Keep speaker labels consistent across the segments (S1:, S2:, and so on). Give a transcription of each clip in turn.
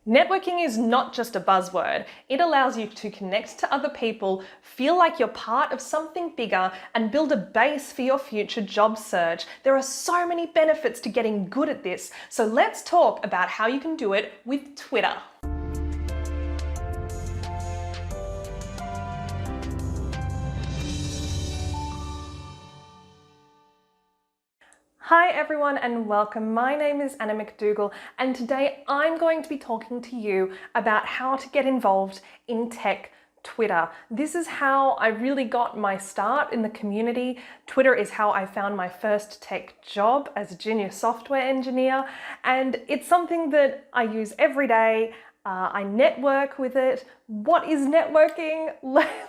S1: Networking is not just a buzzword. It allows you to connect to other people, feel like you're part of something bigger, and build a base for your future job search. There are so many benefits to getting good at this, so let's talk about how you can do it with Twitter. Hi everyone and welcome. My name is Anna McDougall and today I'm going to be talking to you about how to get involved in tech Twitter. This is how I really got my start in the community. Twitter is how I found my first tech job as a junior software engineer, and it's something that I use every day. I network with it. What is networking?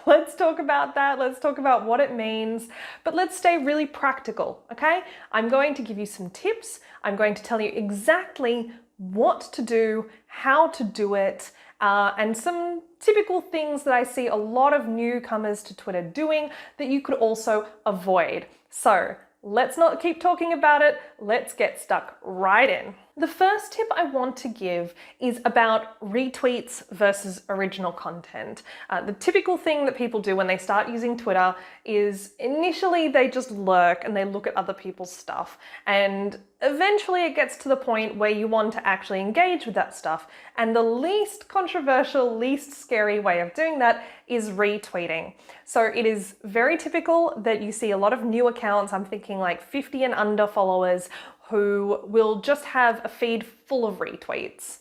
S1: Let's talk about that. Let's talk about what it means, but let's stay really practical, okay? I'm going to give you some tips. I'm going to tell you exactly what to do, how to do it, and some typical things that I see a lot of newcomers to Twitter doing that you could also avoid. So let's not keep talking about it. Let's get stuck right in. The first tip I want to give is about retweets versus original content. The typical thing that people do when they start using Twitter is initially they just lurk and they look at other people's stuff, and eventually it gets to the point where you want to actually engage with that stuff. And the least controversial, least scary way of doing that is retweeting. So it is very typical that you see a lot of new accounts, I'm thinking like 50 and under followers, who will just have a feed full of retweets.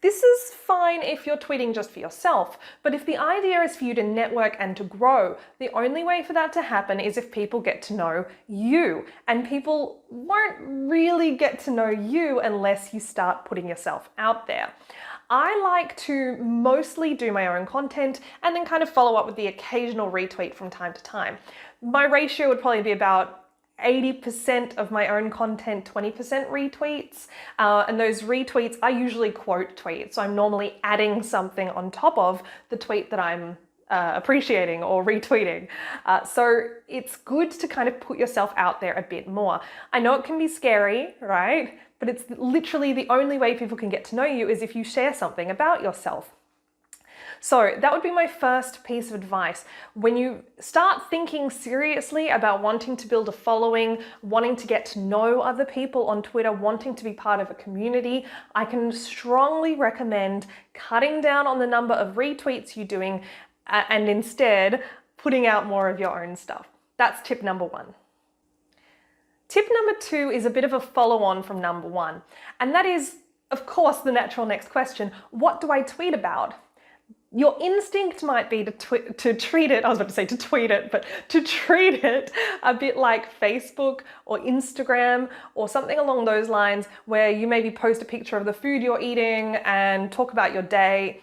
S1: This is fine if you're tweeting just for yourself, but if the idea is for you to network and to grow, the only way for that to happen is if people get to know you, and people won't really get to know you unless you start putting yourself out there. I like to mostly do my own content and then kind of follow up with the occasional retweet from time to time. My ratio would probably be about 80% of my own content, 20% retweets. And those retweets are usually quote tweets. So I'm normally adding something on top of the tweet that I'm appreciating or retweeting. So it's good to kind of put yourself out there a bit more. I know it can be scary, right? But it's literally the only way people can get to know you is if you share something about yourself. So that would be my first piece of advice. When you start thinking seriously about wanting to build a following, wanting to get to know other people on Twitter, wanting to be part of a community, I can strongly recommend cutting down on the number of retweets you're doing and instead putting out more of your own stuff. That's tip number one. Tip number two is a bit of a follow-on from number one, and that is, of course, the natural next question: what do I tweet about? Your instinct might be to treat it, I was about to say to tweet it, but to treat it a bit like Facebook or Instagram or something along those lines, where you maybe post a picture of the food you're eating and talk about your day.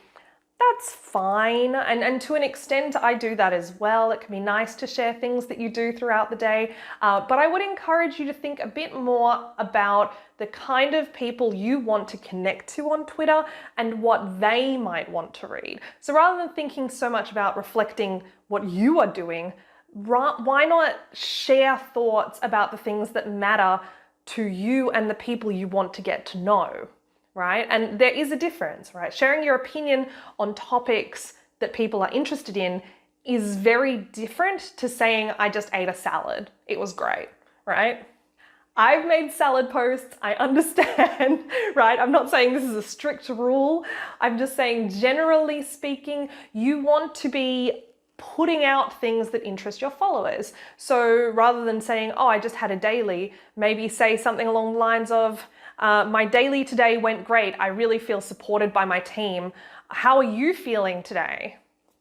S1: That's fine, and to an extent I do that as well. It can be nice to share things that you do throughout the day, but I would encourage you to think a bit more about the kind of people you want to connect to on Twitter and what they might want to read. So rather than thinking so much about reflecting what you are doing, why not share thoughts about the things that matter to you and the people you want to get to know? Right? And there is a difference, right? Sharing your opinion on topics that people are interested in is very different to saying, I just ate a salad. It was great, right? I've made salad posts, I understand, right? I'm not saying this is a strict rule. I'm just saying, generally speaking, you want to be putting out things that interest your followers. So rather than saying, oh, I just had a daily, maybe say something along the lines of, my daily today went great. I really feel supported by my team. How are you feeling today?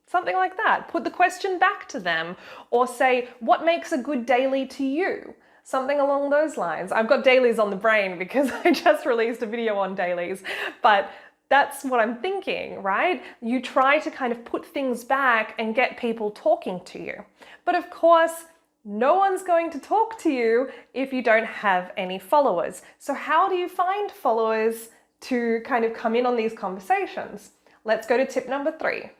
S1: Something like that. Put the question back to them, or say, what makes a good daily to you? Something along those lines. I've got dailies on the brain because I just released a video on dailies, but that's what I'm thinking, right? You try to kind of put things back and get people talking to you. But of course, no one's going to talk to you if you don't have any followers. So how do you find followers to kind of come in on these conversations? Let's go to tip number three.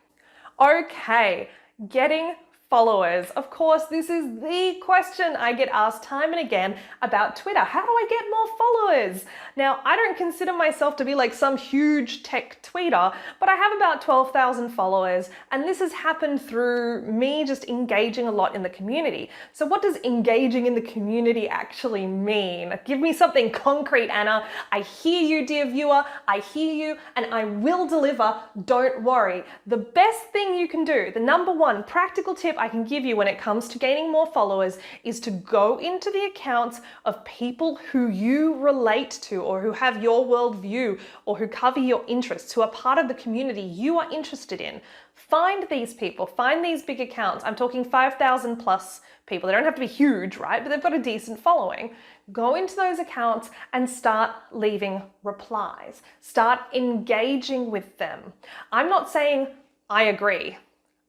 S1: Okay, getting followers. Of course, this is the question I get asked time and again about Twitter. How do I get more followers? Now, I don't consider myself to be like some huge tech tweeter, but I have about 12,000 followers, and this has happened through me just engaging a lot in the community. So what does engaging in the community actually mean? Give me something concrete, Anna. I hear you, dear viewer. I hear you, and I will deliver. Don't worry. The best thing you can do, the number one practical tip I can give you when it comes to gaining more followers, is to go into the accounts of people who you relate to, or who have your worldview, or who cover your interests, who are part of the community you are interested in. Find these people, find these big accounts. I'm talking 5,000 plus people. They don't have to be huge, right? But they've got a decent following. Go into those accounts and start leaving replies. Start engaging with them. I'm not saying I agree.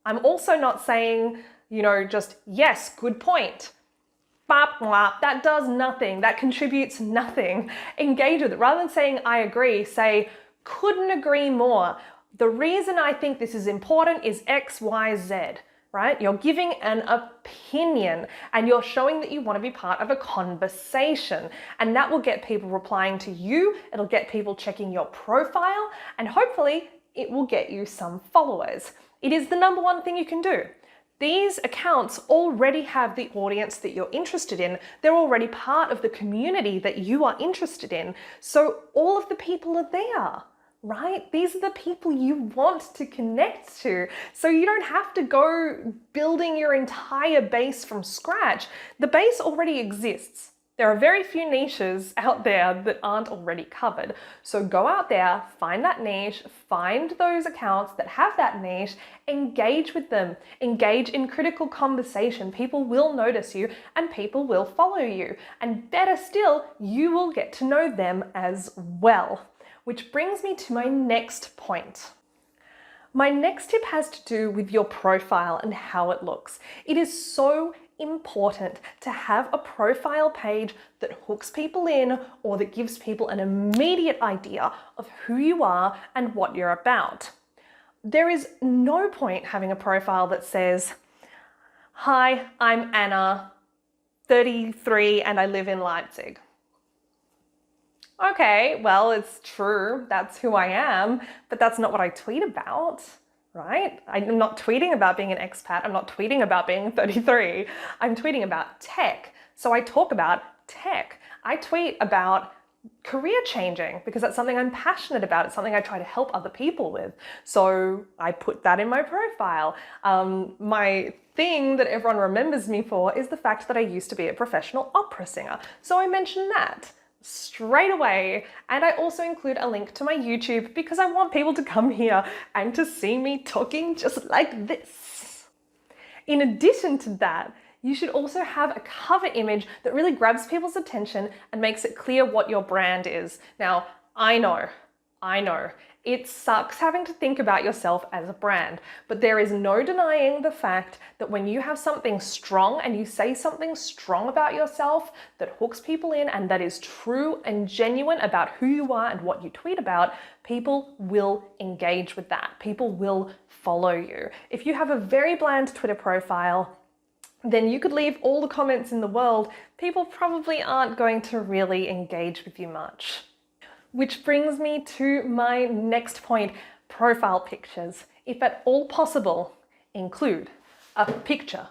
S1: I'm also not saying, just yes, good point. Blah, blah. That does nothing. That contributes nothing. Engage with it. Rather than saying I agree, say couldn't agree more. The reason I think this is important is X, Y, Z, right? You're giving an opinion and you're showing that you want to be part of a conversation, and that will get people replying to you. It'll get people checking your profile, and hopefully it will get you some followers. It is the number one thing you can do. These accounts already have the audience that you're interested in. They're already part of the community that you are interested in. So all of the people are there, right? These are the people you want to connect to. So you don't have to go building your entire base from scratch. The base already exists. There are very few niches out there that aren't already covered. So go out there, find that niche, find those accounts that have that niche, engage with them, engage in critical conversation. People will notice you and people will follow you. And better still, you will get to know them as well. Which brings me to my next point. My next tip has to do with your profile and how it looks. It is so important to have a profile page that hooks people in, or that gives people an immediate idea of who you are and what you're about. There is no point having a profile that says, "Hi, I'm Anna, 33, and I live in Leipzig." Okay, well, it's true, that's who I am, but that's not what I tweet about. Right? I'm not tweeting about being an expat. I'm not tweeting about being 33. I'm tweeting about tech. So I talk about tech. I tweet about career changing because that's something I'm passionate about. It's something I try to help other people with. So I put that in my profile. My thing that everyone remembers me for is the fact that I used to be a professional opera singer. So I mention that straight away. And I also include a link to my YouTube because I want people to come here and to see me talking just like this. In addition to that, you should also have a cover image that really grabs people's attention and makes it clear what your brand is. Now, I know, it sucks having to think about yourself as a brand, but there is no denying the fact that when you have something strong and you say something strong about yourself that hooks people in and that is true and genuine about who you are and what you tweet about, people will engage with that. People will follow you. If you have a very bland Twitter profile, then you could leave all the comments in the world. People probably aren't going to really engage with you much. Which brings me to my next point, profile pictures. If at all possible, include a picture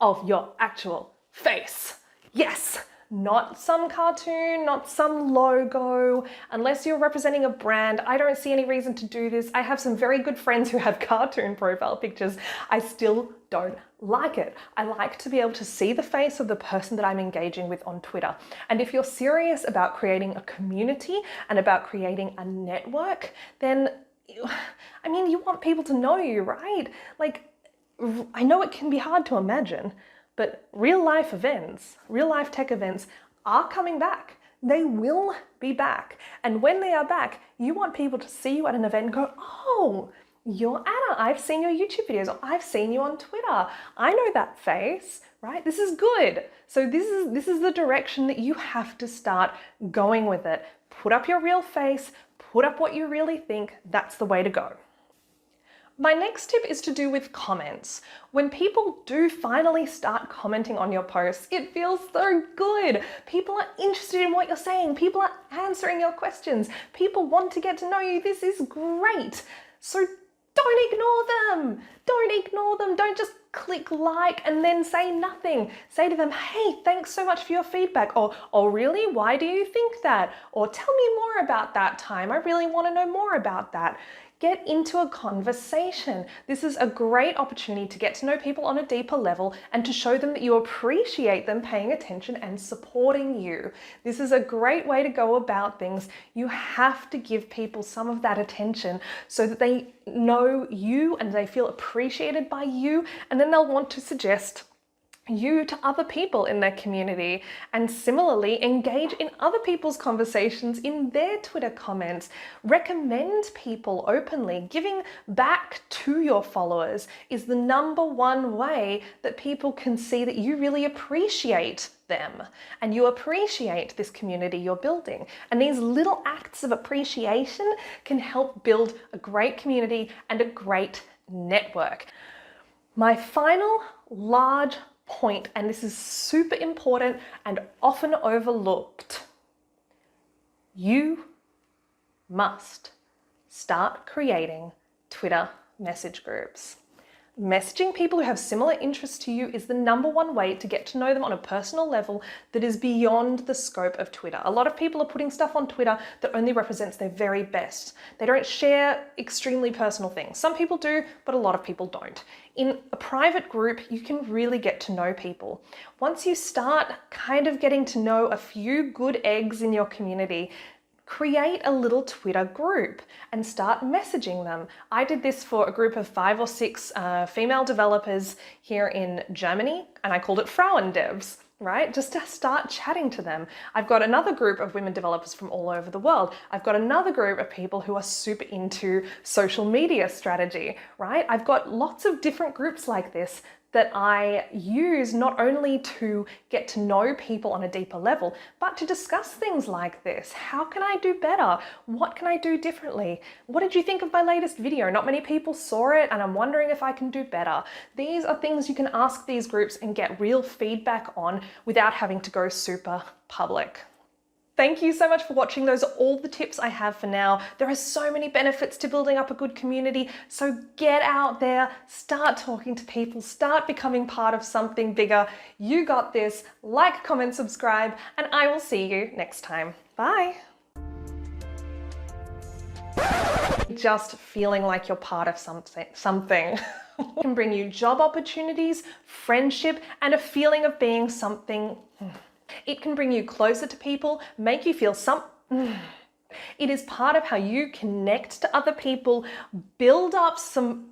S1: of your actual face. Yes, not some cartoon, not some logo. Unless you're representing a brand, I don't see any reason to do this. I have some very good friends who have cartoon profile pictures. I still don't like it. I like to be able to see the face of the person that I'm engaging with on Twitter. And if you're serious about creating a community and about creating a network, then, you want people to know you, right? Like, I know it can be hard to imagine, but real life events, real life tech events are coming back. They will be back. And when they are back, you want people to see you at an event and go, "Oh, you're Anna, I've seen your YouTube videos, or I've seen you on Twitter. I know that face," right? This is good. So this is the direction that you have to start going with it. Put up your real face, put up what you really think. That's the way to go. My next tip is to do with comments. When people do finally start commenting on your posts, it feels so good. People are interested in what you're saying. People are answering your questions. People want to get to know you. This is great. So don't ignore them. Don't ignore them. Don't just click like and then say nothing. Say to them, hey, thanks so much for your feedback. Or, oh really? Why do you think that? Or tell me more about that time. I really want to know more about that. Get into a conversation. This is a great opportunity to get to know people on a deeper level and to show them that you appreciate them paying attention and supporting you. This is a great way to go about things. You have to give people some of that attention so that they know you and they feel appreciated by you, and then they'll want to suggest you to other people in their community, and similarly engage in other people's conversations in their Twitter comments. Recommend people openly. Giving back to your followers is the #1 way that people can see that you really appreciate them and you appreciate this community you're building. And these little acts of appreciation can help build a great community and a great network. My final large point, and this is super important and often overlooked, you must start creating Twitter message groups. Messaging people who have similar interests to you is the #1 way to get to know them on a personal level that is beyond the scope of Twitter. A lot of people are putting stuff on Twitter that only represents their very best. They don't share extremely personal things. Some people do, but a lot of people don't. In a private group, you can really get to know people. Once you start kind of getting to know a few good eggs in your community, create a little Twitter group and start messaging them. I did this for a group of 5 or 6 female developers here in Germany, and I called it Frauendevs, right? Just to start chatting to them. I've got another group of women developers from all over the world. I've got another group of people who are super into social media strategy, right? I've got lots of different groups like this that I use not only to get to know people on a deeper level, but to discuss things like this. How can I do better? What can I do differently? What did you think of my latest video? Not many people saw it and I'm wondering if I can do better. These are things you can ask these groups and get real feedback on without having to go super public. Thank you so much for watching. Those are all the tips I have for now. There are so many benefits to building up a good community, so get out there, start talking to people, start becoming part of something bigger. You got this. Like, comment, subscribe, and I will see you next time. Bye. Just feeling like you're part of something can bring you job opportunities, friendship, and a feeling of being something. It can bring you closer to people, make you feel It is part of how you connect to other people, build up some